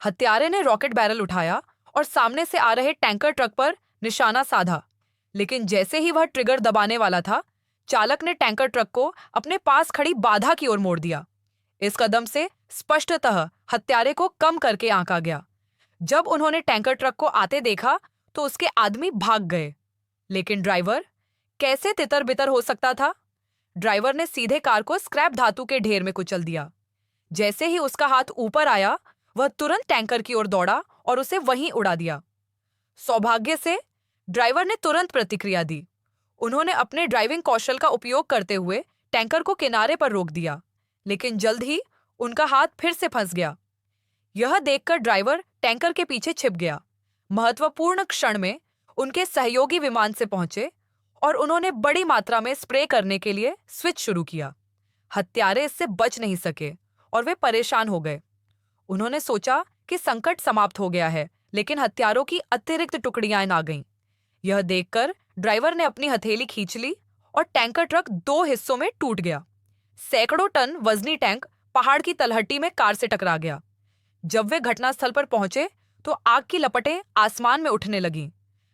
हत्यारे ने rocket barrel उठाया और सामने से आ रहे टैंकर ट्रक पर निशाना साधा, लेकिन जैसे ही वह ट्रिगर दबाने वाला था, चालक ने टैंकर ट्रक को अपने पास खड़ी बाधा की ओर मोड़ दिया। इस कदम से स्पष्टतः हत्यारे को कम करके आंका गया। जब उन्होंने टैंकर ट्रक को आते देखा तो उसके आदमी भाग गए, लेकिन ड्राइवर कैसे तितर बितर हो सकता था? ड्राइवर ने सीधे कार को स्क्रैप धातु के ढेर में कुचल दिया। जैसे ही उसका हाथ ऊपर आया, वह तुरंत टैंकर की ओर दौड़ा और उसे वहीं उड़ा दिया। सौभाग्य से ड्राइवर ने तुरंत प्रतिक्रिया दी। उन्होंने अपने ड्राइविंग कौशल का उपयोग करते हुए टैंकर को किनारे पर रोक दिया, लेकिन जल्द ही उनका हाथ फिर से फंस गया। यह देखकर ड्राइवर टैंकर के पीछे छिप गया। महत्वपूर्ण क्षण में उनके सहयोगी विमान से पहुंचे और उन्होंने बड़ी मात्रा में स्प्रे करने के लिए स्विच शुरू किया। हत्यारे इससे बच नहीं सके और वे परेशान हो गए। उन्होंने सोचा कि संकट समाप्त हो गया है, लेकिन हत्यारों की अतिरिक्त टुकड़ियां आ गईं। यह देखकर ड्राइवर ने अपनी हथेली खींच ली और टैंकर ट्रक दो हिस्सों में टूट गया। सैकड़ों टन वजनी टैंक पहाड़ की तलहटी में कार से टकरा गया। जब वे घटनास्थल पर पहुंचे तो आग की लपटें आसमान में उठने लगीं।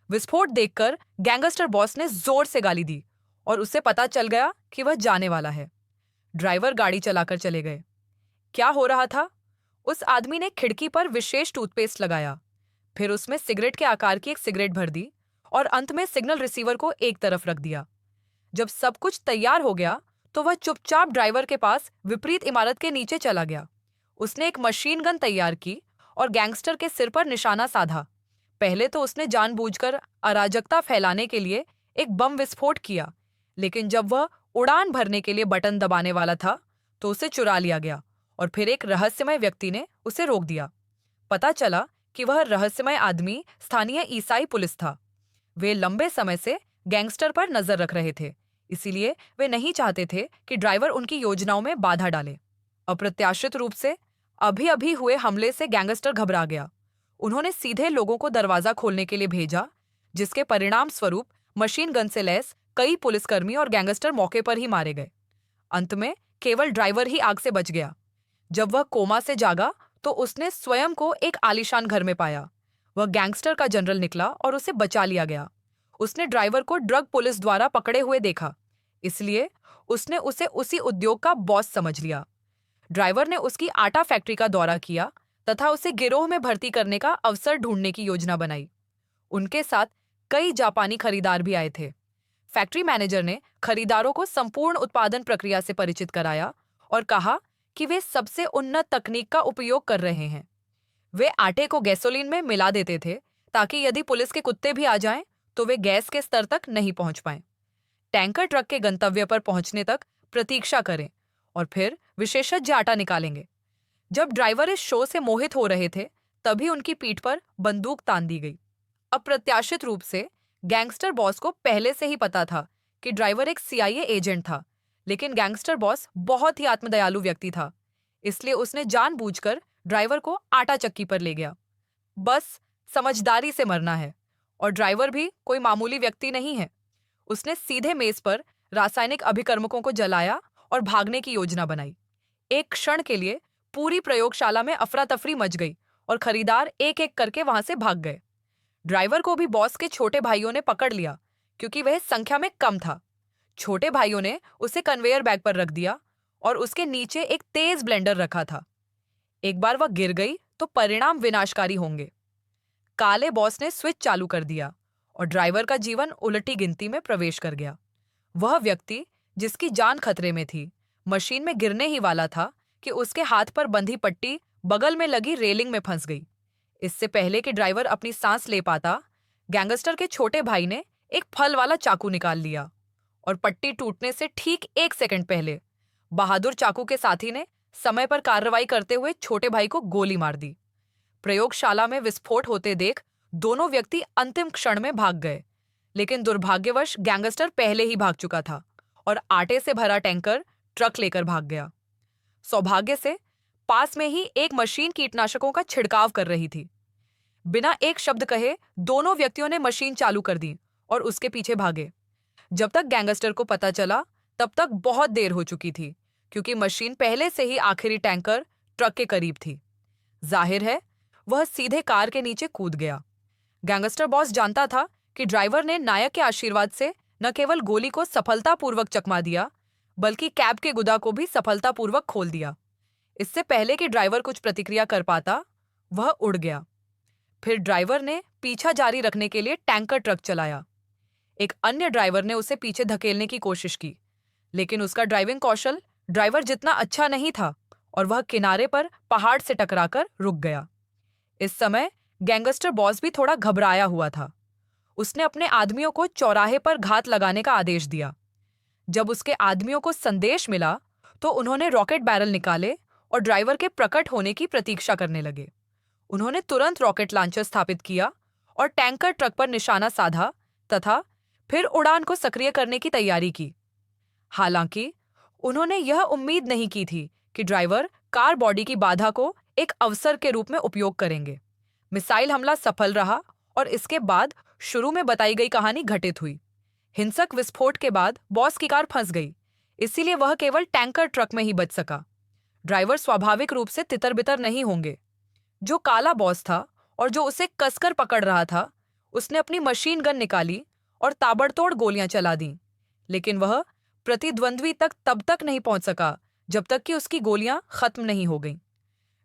विस्फोट देखकर गैंगस्टर बॉस ने जोर से गाली दी और उसे पता चल गया कि वह जाने वाला है। ड्राइवर गाड़ी चलाकर चले गए। क्या हो रहा था? उस आदमी ने खिड़की पर विशेष टूथपेस्ट लगाया, फिर उसमें सिगरेट के आकार की एक सिगरेट भर दी और अंत में सिग्नल रिसीवर को एक तरफ रख दिया। जब सब कुछ तैयार हो गया तो वह चुपचाप ड्राइवर के पास विपरीत इमारत के नीचे चला गया। उसने एक मशीन गन तैयार की और गैंगस्टर के सिर पर निशाना साधा। पहले तो उसने जानबूझकर अराजकता फैलाने के लिए एक बम विस्फोट किया, लेकिन जब वह उड़ान भरने के लिए बटन दबाने वाला था तो उसे चुरा लिया गया और फिर एक रहस्यमय व्यक्ति ने उसे रोक दिया। पता चला कि वह रहस्यमय आदमी स्थानीय ईसाई पुलिस था। वे लंबे समय से गैंगस्टर पर नजर रख रहे थे, इसीलिए वे नहीं चाहते थे कि ड्राइवर उनकी योजनाओं में बाधा डाले। अप्रत्याशित रूप से अभी अभी हुए हमले से गैंगस्टर घबरा गया। उन्होंने सीधे लोगों को दरवाजा खोलने के लिए भेजा, जिसके परिणाम स्वरूप मशीन गन से लैस कई पुलिसकर्मी और गैंगस्टर मौके पर ही मारे गए। अंत में केवल ड्राइवर ही आग से बच गया। जब वह कोमा से जागा तो उसने स्वयं को एक आलीशान घर में पाया। वह गैंगस्टर का जनरल निकला और उसे बचा लिया गया। उसने ड्राइवर को ड्रग पुलिस द्वारा पकड़े हुए देखा, इसलिए उसने उसे उसी उद्योग का बॉस समझ लिया। ड्राइवर ने उसकी आटा फैक्ट्री का दौरा किया तथा उसे गिरोह में भर्ती करने का अवसर ढूंढने की योजना बनाई। उनके साथ कई जापानी खरीदार भी आए थे। फैक्ट्री मैनेजर ने खरीदारों को संपूर्ण उत्पादन प्रक्रिया से परिचित कराया और कहा कि वे सबसे उन्नत तकनीक का उपयोग कर रहे हैं। वे आटे को गैसोलीन में मिला देते थे ताकि यदि पुलिस के कुत्ते भी आ जाएं तो वे गैस के स्तर तक नहीं पहुंच पाएं। टैंकर ट्रक के गंतव्य पर पहुंचने तक प्रतीक्षा करें और फिर विशेषज्ञ आटा निकालेंगे। जब ड्राइवर इस शो से मोहित हो रहे थे, तभी उनकी पीठ पर बंदूक तान दी गई। अप्रत्याशित रूप से गैंगस्टर बॉस को पहले से ही पता था कि ड्राइवर एक सीआईए एजेंट था, लेकिन गैंगस्टर बॉस बहुत ही आत्मदयालु व्यक्ति था, इसलिए उसने जानबूझकर ड्राइवर को आटा चक्की पर ले गया। बस समझदारी से मरना है, और ड्राइवर भी कोई मामूली व्यक्ति नहीं है। उसने सीधे मेज पर रासायनिक अभिकर्मकों को जलाया और भागने की योजना बनाई। एक क्षण के लिए पूरी प्रयोगशाला में अफरा तफरी मच गई और खरीदार एक एक करके वहां से भाग गए। ड्राइवर को भी बॉस के छोटे भाइयों ने पकड़ लिया, क्योंकि वह संख्या में कम था। छोटे भाइयों ने उसे कन्वेयर बैग पर रख दिया और उसके नीचे एक तेज ब्लेंडर रखा था। एक बार वह गिर गई तो परिणाम विनाशकारी होंगे। काले बॉस ने स्विच चालू कर दिया और ड्राइवर का जीवन उलटी गिनती में प्रवेश कर गया। वह व्यक्ति जिसकी जान खतरे में थी, मशीन में गिरने ही वाला था कि उसके हाथ पर बंधी पट्टी बगल में लगी रेलिंग में फंस गई। इससे पहले कि ड्राइवर अपनी सांस ले पाता, गैंगस्टर के छोटे भाई ने एक फल वाला चाकू निकाल लिया और पट्टी टूटने से ठीक 1 सेकंड पहले बहादुर चाकू के साथी ने समय पर कार्रवाई करते हुए छोटे भाई को गोली मार दी। प्रयोगशाला में विस्फोट होते देख दोनों व्यक्ति अंतिम क्षण में भाग गए, लेकिन दुर्भाग्यवश गैंगस्टर पहले ही भाग चुका था और आटे से भरा टैंकर ट्रक लेकर भाग गया। सौभाग्य से पास में ही एक मशीन कीटनाशकों का छिड़काव कर रही थी। बिना एक शब्द कहे दोनों व्यक्तियों ने मशीन चालू कर दी और उसके पीछे भागे। जब तक गैंगस्टर को पता चला तब तक बहुत देर हो चुकी थी, क्योंकि मशीन पहले से ही आखिरी टैंकर ट्रक के करीब थी। जाहिर है वह सीधे कार के नीचे कूद गया। गैंगस्टर बॉस जानता था कि ड्राइवर ने नायक के आशीर्वाद से न केवल गोली को सफलतापूर्वक चकमा दिया, बल्कि कैब के गुदा को भी सफलतापूर्वक खोल दिया। इससे पहले कि ड्राइवर कुछ प्रतिक्रिया कर पाता, वह उड़ गया। फिर ड्राइवर ने पीछा जारी रखने के लिए टैंकर ट्रक चलाया। एक अन्य ड्राइवर ने उसे पीछे धकेलने की कोशिश की, लेकिन उसका ड्राइविंग कौशल ड्राइवर जितना अच्छा नहीं था और वह किनारे पर पहाड़ से टकराकर रुक गया। इस समय गैंगस्टर बॉस भी थोड़ा घबराया हुआ था। उसने अपने आदमियों को चौराहे पर घात लगाने का आदेश दिया। जब उसके आदमियों को संदेश मिला तो उन्होंने रॉकेट बैरल निकाले और ड्राइवर के प्रकट होने की प्रतीक्षा करने लगे। उन्होंने तुरंत रॉकेट लॉन्चर स्थापित किया और टैंकर ट्रक पर निशाना साधा तथा फिर उड़ान को सक्रिय करने की तैयारी की। हालांकि उन्होंने यह उम्मीद नहीं की थी कि ड्राइवर कार बॉडी की बाधा को एक अवसर के रूप में उपयोग करेंगे। मिसाइल हमला सफल रहा और इसके बाद शुरू में बताई गई कहानी घटित हुई। हिंसक विस्फोट के बाद बॉस की कार फंस गई, इसीलिए वह केवल टैंकर ट्रक में ही बच सका। ड्राइवर स्वाभाविक रूप से तितर-बितर नहीं होंगे। जो काला बॉस था और जो उसे कसकर पकड़ रहा था, उसने अपनी मशीन गन निकाली और ताबड़तोड़ गोलियां चला दी, लेकिन वह प्रतिद्वंद्वी तक तब तक नहीं पहुंच सका जब तक कि उसकी गोलियां खत्म नहीं हो गईं।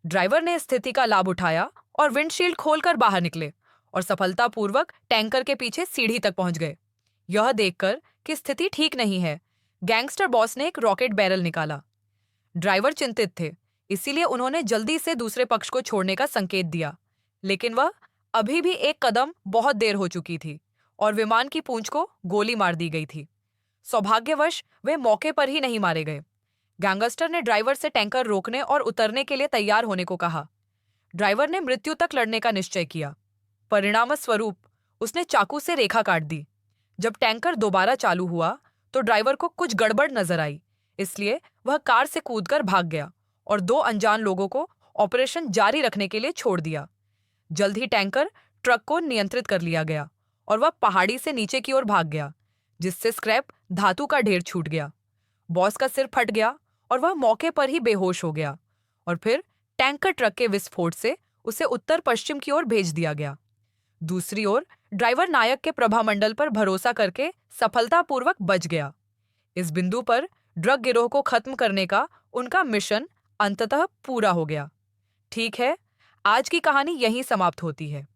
ड्राइवर ने स्थिति का लाभ उठाया और विंडशील्ड खोलकर बाहर निकले और सफलतापूर्वक टैंकर के पीछे सीढ़ी तक पहुंच गए। यह देखकर कि स्थिति ठीक नहीं है, गैंगस्टर बॉस ने एक रॉकेट बैरल निकाला। ड्राइवर चिंतित थे, इसीलिए उन्होंने जल्दी से दूसरे पक्ष को छोड़ने का संकेत दिया, लेकिन वह अभी भी एक कदम बहुत देर हो चुकी थी और विमान की पूंछ को गोली मार दी गई थी। सौभाग्यवश वे मौके पर ही नहीं मारे गए। गैंगस्टर ने ड्राइवर से टैंकर रोकने और उतरने के लिए तैयार होने को कहा। ड्राइवर ने मृत्यु तक लड़ने का निश्चय किया। परिणामस्वरूप उसने चाकू से रेखा काट दी। जब टैंकर दोबारा चालू हुआ तो ड्राइवर को कुछ गड़बड़ नजर आई, इसलिए वह कार से कूदकर भाग गया और 2 अनजान लोगों को ऑपरेशन जारी रखने के लिए छोड़ दिया। जल्द ही टैंकर ट्रक को नियंत्रित कर लिया गया और वह पहाड़ी से नीचे की ओर भाग गया, जिससे स्क्रैप धातु का ढेर छूट गया। बॉस का सिर फट गया और वह मौके पर ही बेहोश हो गया और फिर टैंकर ट्रक के विस्फोट से उसे उत्तर पश्चिम की ओर भेज दिया गया। दूसरी ओर ड्राइवर नायक के प्रभामंडल पर भरोसा करके सफलतापूर्वक बच गया। इस बिंदु पर ड्रग गिरोह को खत्म करने का उनका मिशन अंततः पूरा हो गया। ठीक है, आज की कहानी यहीं समाप्त होती है।